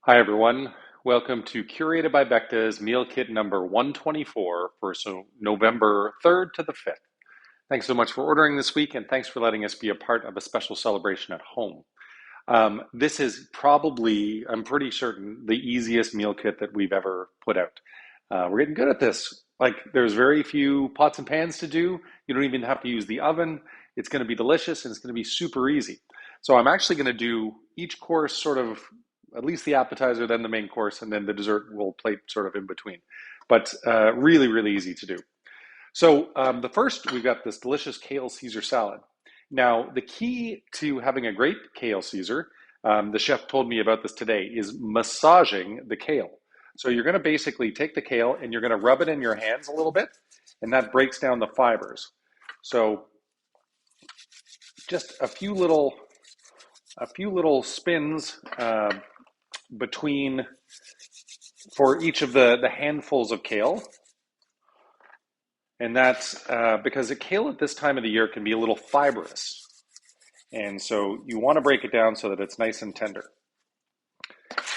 Hi, everyone. Welcome to Curated by Becta's meal kit number 124 for November 3rd to the 5th. Thanks so much for ordering this week, and thanks for letting us be a part of a special celebration at home. This is probably, I'm pretty certain, the easiest meal kit that we've ever put out. We're getting good at this. Like, there's very few pots and pans to do. You don't even have to use the oven. It's going to be delicious and it's going to be super easy. So I'm actually going to do each course sort of at least the appetizer, then the main course, and then the dessert we'll plate sort of in between. But really, really easy to do. So the first, we've got this delicious kale Caesar salad. Now, the key to having a great kale Caesar, the chef told me about this today, is massaging the kale. So you're going to basically take the kale and you're going to rub it in your hands a little bit, and that breaks down the fibers. So just a few little spins between for each of the handfuls of kale. And that's because the kale at this time of the year can be a little fibrous. And so you want to break it down so that it's nice and tender.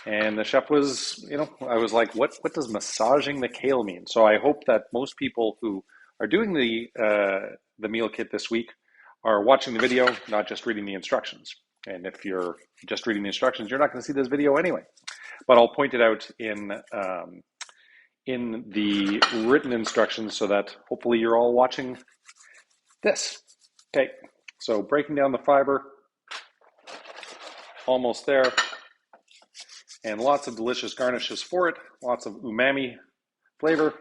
And the chef was, I was like, what does massaging the kale mean? So I hope that most people who are doing the meal kit this week are watching the video, not just reading the instructions. And if you're just reading the instructions, you're not going to see this video anyway. But I'll point it out in the written instructions so that hopefully you're all watching this. Okay, so breaking down the fiber, almost there, and lots of delicious garnishes for it, lots of umami flavor,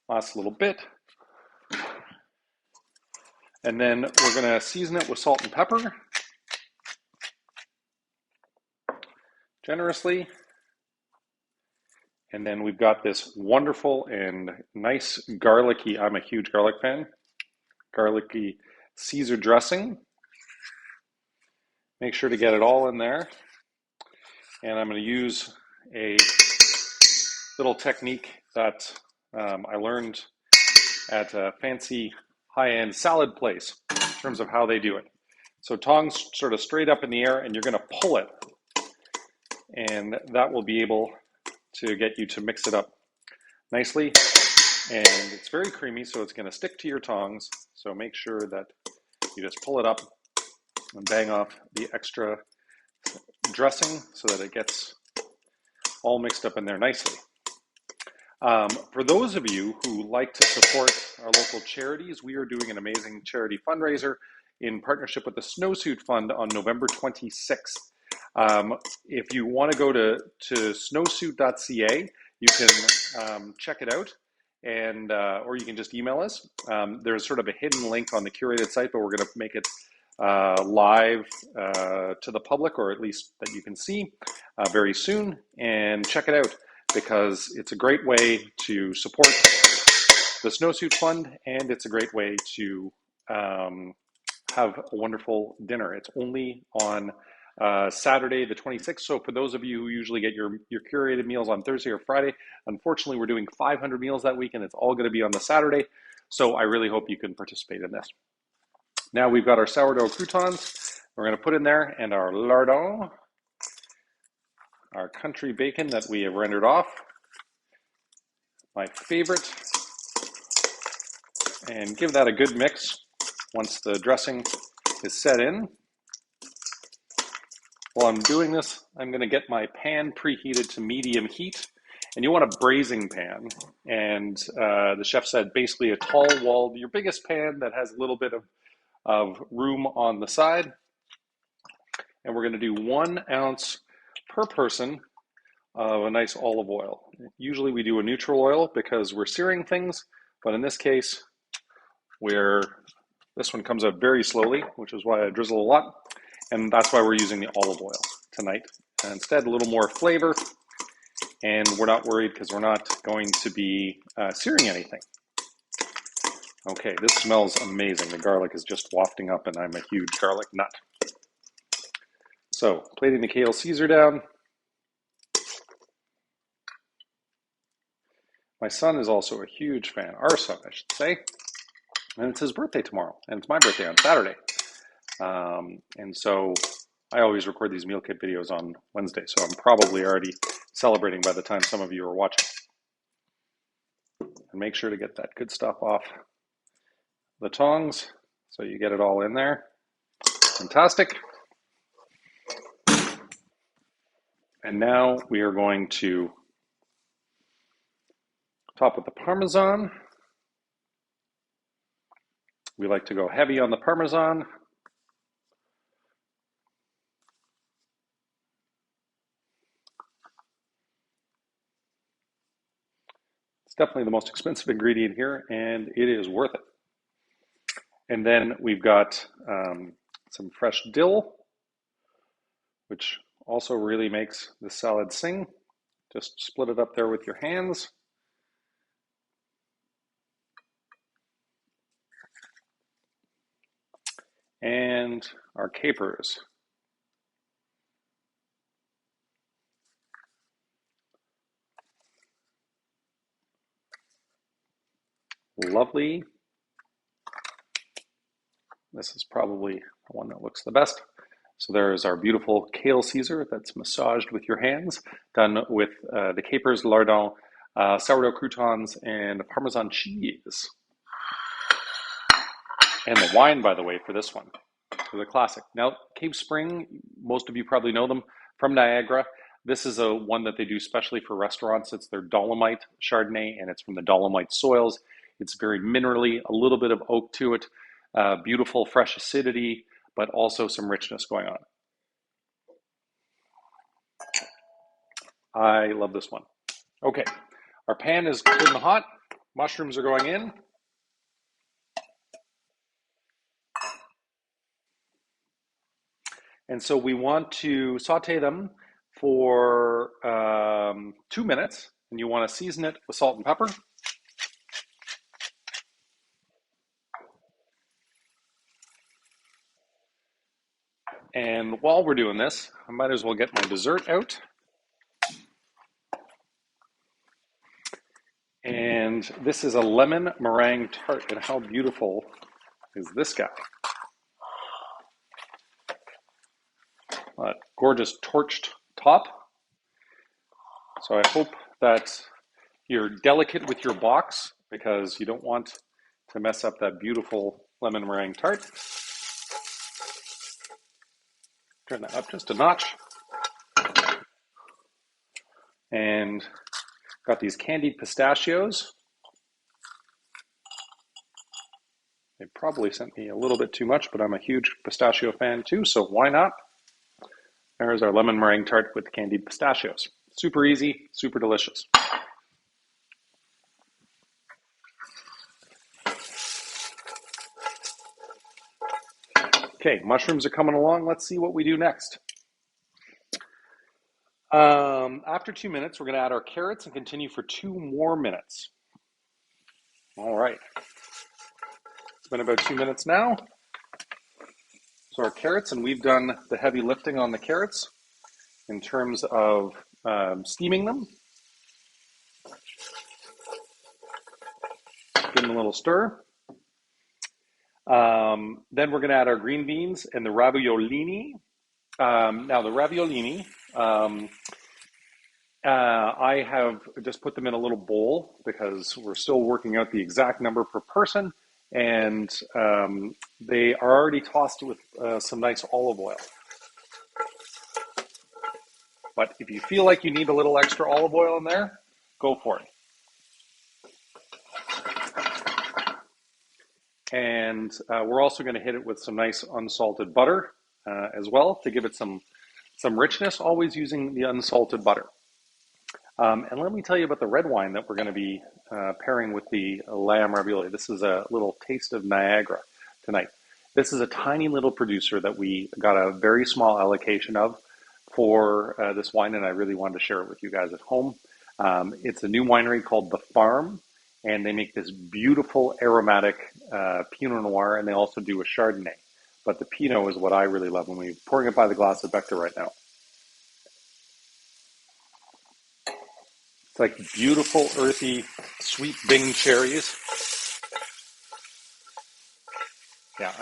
last little bit. And then we're gonna season it with salt and pepper generously. And then we've got this wonderful and nice garlicky, I'm a huge garlic fan, garlicky Caesar dressing. Make sure to get it all in there. And I'm going to use a little technique that I learned at a fancy high-end salad place in terms of how they do it. So tongs sort of straight up in the air, and you're going to pull it. And that will be able to get you to mix it up nicely. And it's very creamy, so it's going to stick to your tongs. So make sure that you just pull it up and bang off the extra dressing so that it gets all mixed up in there nicely. For those of you who like to support our local charities, we are doing an amazing charity fundraiser in partnership with the Snowsuit Fund on November 26th. If you want to go to snowsuit.ca, you can check it out, and or you can just email us. There's sort of a hidden link on the curated site, but we're going to make it live to the public, or at least that you can see very soon, and check it out because it's a great way to support the Snowsuit Fund, and it's a great way to have a wonderful dinner. It's only on Saturday the 26th. So for those of you who usually get your curated meals on Thursday or Friday, unfortunately we're doing 500 meals that week and it's all going to be on the Saturday. So I really hope you can participate in this. Now we've got our sourdough croutons. We're going to put in there, and our lardon, our country bacon that we have rendered off, my favorite, and give that a good mix once the dressing is set in. While I'm doing this, I'm going to get my pan preheated to medium heat, and you want a braising pan. And the chef said basically a tall walled, your biggest pan that has a little bit of room on the side. And we're going to do 1 ounce per person of a nice olive oil. Usually we do a neutral oil because we're searing things, but in this case, this one comes out very slowly, which is why I drizzle a lot, and that's why we're using the olive oil tonight. And instead, a little more flavor, and we're not worried because we're not going to be searing anything. Okay, this smells amazing. The garlic is just wafting up, and I'm a huge garlic nut. So, plating the kale Caesar down. My son is also a huge fan, our son, I should say, and it's his birthday tomorrow, and it's my birthday on Saturday. And so I always record these meal kit videos on Wednesday, so I'm probably already celebrating by the time some of you are watching. And make sure to get that good stuff off the tongs so you get it all in there. Fantastic. And now we are going to top with the Parmesan. We like to go heavy on the Parmesan. It's definitely the most expensive ingredient here, and it is worth it. And then we've got some fresh dill, which also really makes the salad sing. Just split it up there with your hands. And our capers. Lovely. This is probably the one that looks the best. So there's our beautiful kale Caesar that's massaged with your hands, done with the capers, lardon, sourdough croutons, and Parmesan cheese. And the wine, by the way, for this one is a classic. Now, Cave Spring, most of you probably know them from Niagara. This is a one that they do specially for restaurants. It's their Dolomite Chardonnay, and it's from the Dolomite soils. It's very minerally, a little bit of oak to it, beautiful fresh acidity, but also some richness going on. I love this one. Okay, our pan is good and hot. Mushrooms are going in. And so we want to saute them for 2 minutes, and you want to season it with salt and pepper. And while we're doing this, I might as well get my dessert out. And this is a lemon meringue tart, and how beautiful is this guy? Gorgeous torched top. So I hope that you're delicate with your box because you don't want to mess up that beautiful lemon meringue tart. Turn that up just a notch. And got these candied pistachios. They probably sent me a little bit too much, but I'm a huge pistachio fan too, so why not? There's our lemon meringue tart with candied pistachios. Super easy, super delicious. Okay, mushrooms are coming along. Let's see what we do next. After 2 minutes, we're going to add our carrots and continue for 2 more minutes. All right. It's been about 2 minutes now. So our carrots, and we've done the heavy lifting on the carrots in terms of steaming them. Give them a little stir. Then we're going to add our green beans and the raviolini. Now the raviolini, I have just put them in a little bowl because we're still working out the exact number per person, and they are already tossed with some nice olive oil. But if you feel like you need a little extra olive oil in there, go for it. And we're also going to hit it with some nice unsalted butter as well to give it some richness, always using the unsalted butter. And let me tell you about the red wine that we're going to be pairing with the lamb ravioli. This is a little taste of Niagara tonight. This is a tiny little producer that we got a very small allocation of for this wine, and I really wanted to share it with you guys at home. It's a new winery called The Farm, and they make this beautiful aromatic Pinot Noir, and they also do a Chardonnay. But the Pinot is what I really love, and we're pouring it by the glass of Bechter right now. It's like beautiful, earthy, sweet Bing cherries. yeah,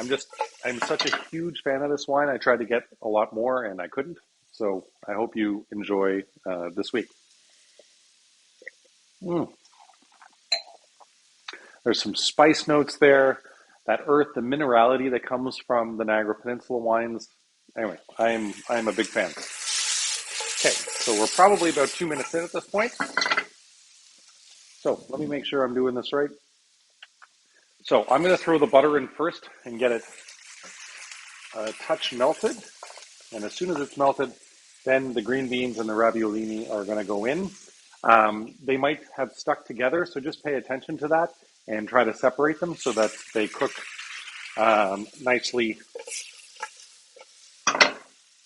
I'm such a huge fan of this wine. I tried to get a lot more and I couldn't. So I hope you enjoy this week. Mm. There's some spice notes there, that earth, the minerality that comes from the Niagara Peninsula wines. Anyway, I'm a big fan. Okay, so we're probably about 2 minutes in at this point. So let me make sure I'm doing this right. So I'm going to throw the butter in first and get it a touch melted. And as soon as it's melted, then the green beans and the raviolini are going to go in. They might have stuck together, so just pay attention to that and try to separate them so that they cook nicely.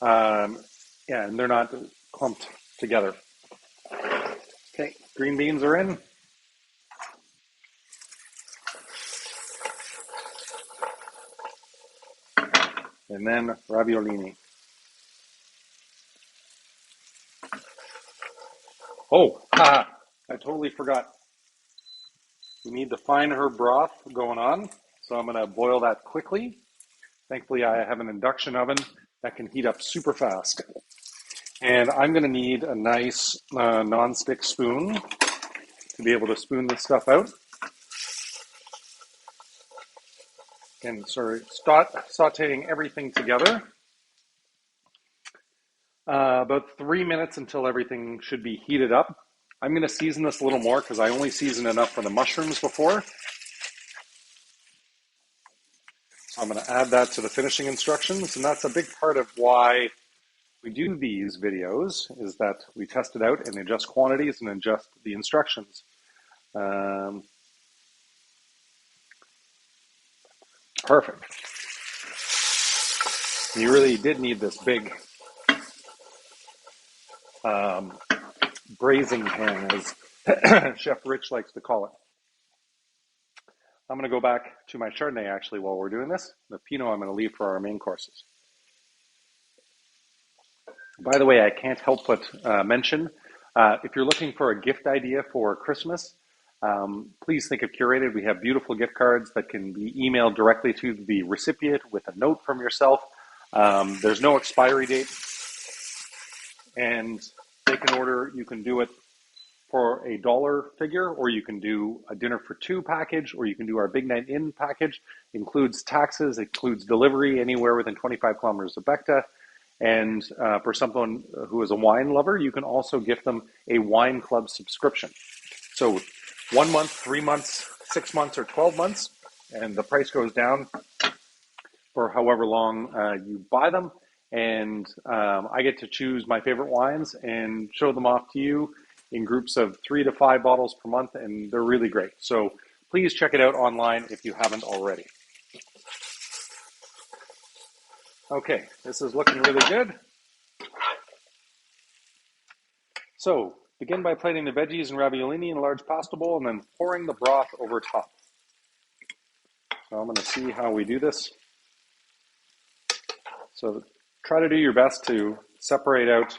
Yeah, and they're not clumped together. Okay, green beans are in. And then raviolini. Oh, haha, I totally forgot. We need the fine herb broth going on. So I'm going to boil that quickly. Thankfully, I have an induction oven that can heat up super fast. And I'm going to need a nice non-stick spoon to be able to spoon this stuff out. And start sauteing everything together. About 3 minutes until everything should be heated up. I'm going to season this a little more because I only seasoned enough for the mushrooms before. So I'm going to add that to the finishing instructions. And that's a big part of why we do these videos, is that we test it out and adjust quantities and adjust the instructions. Perfect. You really did need this big braising pan, as Chef Rich likes to call it. I'm going to go back to my Chardonnay actually while we're doing this. The Pinot I'm going to leave for our main courses. By the way, I can't help but mention, if you're looking for a gift idea for Christmas, please think of Curated. We have beautiful gift cards that can be emailed directly to the recipient with a note from yourself. There's no expiry date, and they can order. You can do it for a dollar figure, or you can do a dinner for two package, or you can do our big night in package. Includes taxes, includes delivery anywhere within 25 kilometers of Becta. And for someone who is a wine lover, you can also gift them a wine club subscription. So 1 month, 3 months, 6 months, or 12 months, and the price goes down for however long you buy them. And I get to choose my favorite wines and show them off to you in groups of 3 to 5 bottles per month, and they're really great. So please check it out online if you haven't already. Okay, this is looking really good. So begin by plating the veggies and raviolini in a large pasta bowl and then pouring the broth over top. So I'm going to see how we do this. So try to do your best to separate out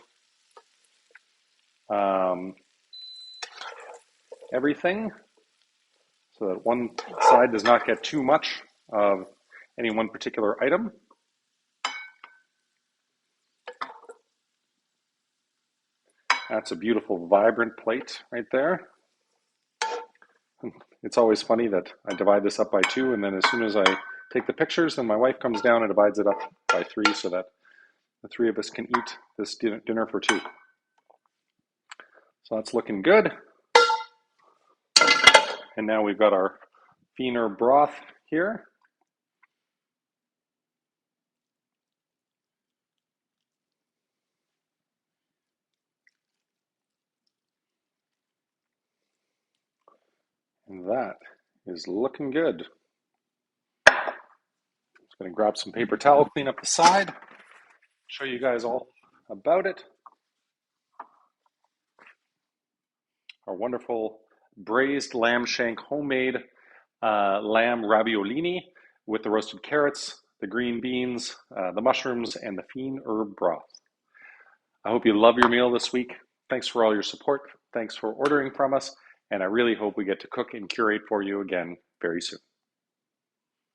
everything so that one side does not get too much of any one particular item. That's a beautiful, vibrant plate right there. It's always funny that I divide this up by 2, and then as soon as I take the pictures, then my wife comes down and divides it up by 3 so that the 3 of us can eat this dinner for 2. So that's looking good. And now we've got our Wiener broth here. And that is looking good. Just going to grab some paper towel, clean up the side, show you guys all about it. Our wonderful braised lamb shank, homemade lamb raviolini with the roasted carrots, the green beans, the mushrooms, and the fine herb broth. I hope you love your meal this week. Thanks for all your support. Thanks for ordering from us. And I really hope we get to cook and curate for you again very soon.